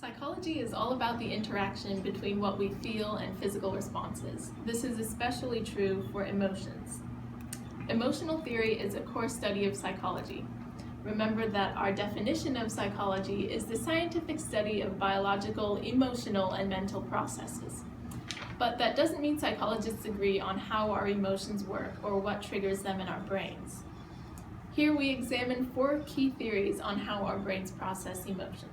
Psychology is all about the interaction between what we feel and physical responses. This is especially true for emotions. Emotional theory is a core study of psychology. Remember that our definition of psychology is the scientific study of biological, emotional, and mental processes. But that doesn't mean psychologists agree on how our emotions work or what triggers them in our brains. Here we examine 4 key theories on how our brains process emotions.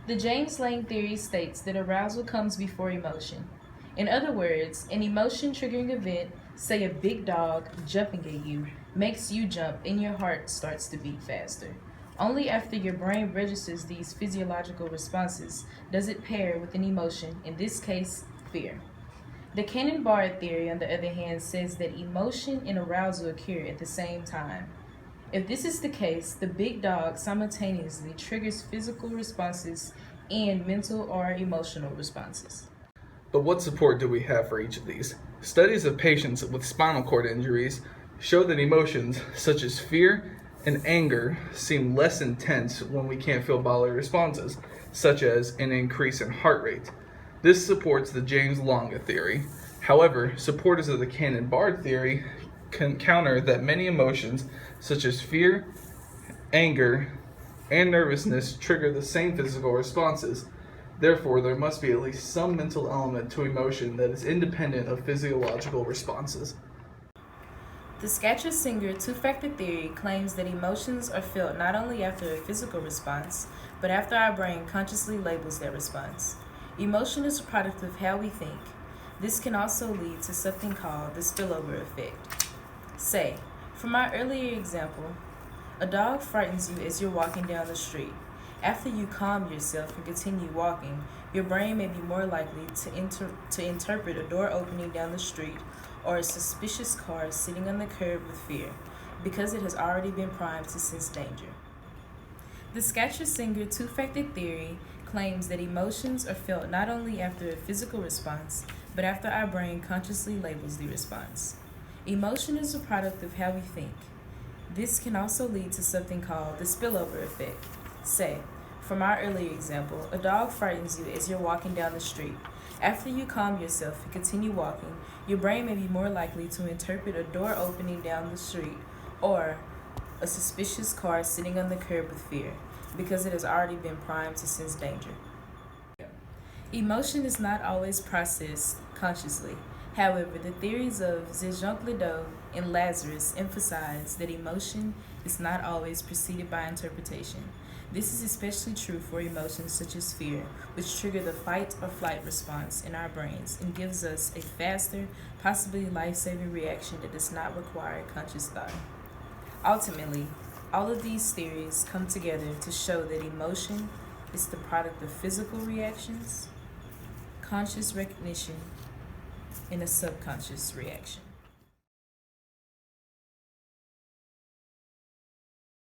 The James Lange theory states that arousal comes before emotion. In other words, an emotion-triggering event, say a big dog jumping at you, makes you jump and your heart starts to beat faster. Only after your brain registers these physiological responses does it pair with an emotion, in this case, fear. The Cannon-Bard theory, on the other hand, says that emotion and arousal occur at the same time. If this is the case, the big dog simultaneously triggers physical responses and mental or emotional responses. But what support do we have for each of these? Studies of patients with spinal cord injuries show that emotions such as fear and anger seem less intense when we can't feel bodily responses, such as an increase in heart rate. This supports the James Lange theory. However, supporters of the Cannon-Bard theory can counter that many emotions, such as fear, anger, and nervousness, trigger the same physical responses. Therefore, there must be at least some mental element to emotion that is independent of physiological responses. The Schachter-Singer two-factor theory claims that emotions are felt not only after a physical response, but after our brain consciously labels that response. Emotion is a product of how we think. This can also lead to something called the spillover effect. Say, from our earlier example, a dog frightens you as you're walking down the street. After you calm yourself and continue walking, your brain may be more likely to interpret a door opening down the street or a suspicious car sitting on the curb with fear, because it has already been primed to sense danger. The Schachter-Singer two-factor theory claims that emotions are felt not only after a physical response, but after our brain consciously labels the response. Emotion is a product of how we think. This can also lead to something called the spillover effect. Say, from our earlier example, a dog frightens you as you're walking down the street. After you calm yourself and continue walking, your brain may be more likely to interpret a door opening down the street or a suspicious car sitting on the curb with fear, because it has already been primed to sense danger. Emotion is not always processed consciously. However, the theories of Zejonc-Ledoux and Lazarus emphasize that emotion is not always preceded by interpretation. This is especially true for emotions such as fear, which trigger the fight or flight response in our brains and gives us a faster, possibly life-saving reaction that does not require conscious thought. Ultimately, all of these theories come together to show that emotion is the product of physical reactions, conscious recognition, and a subconscious reaction.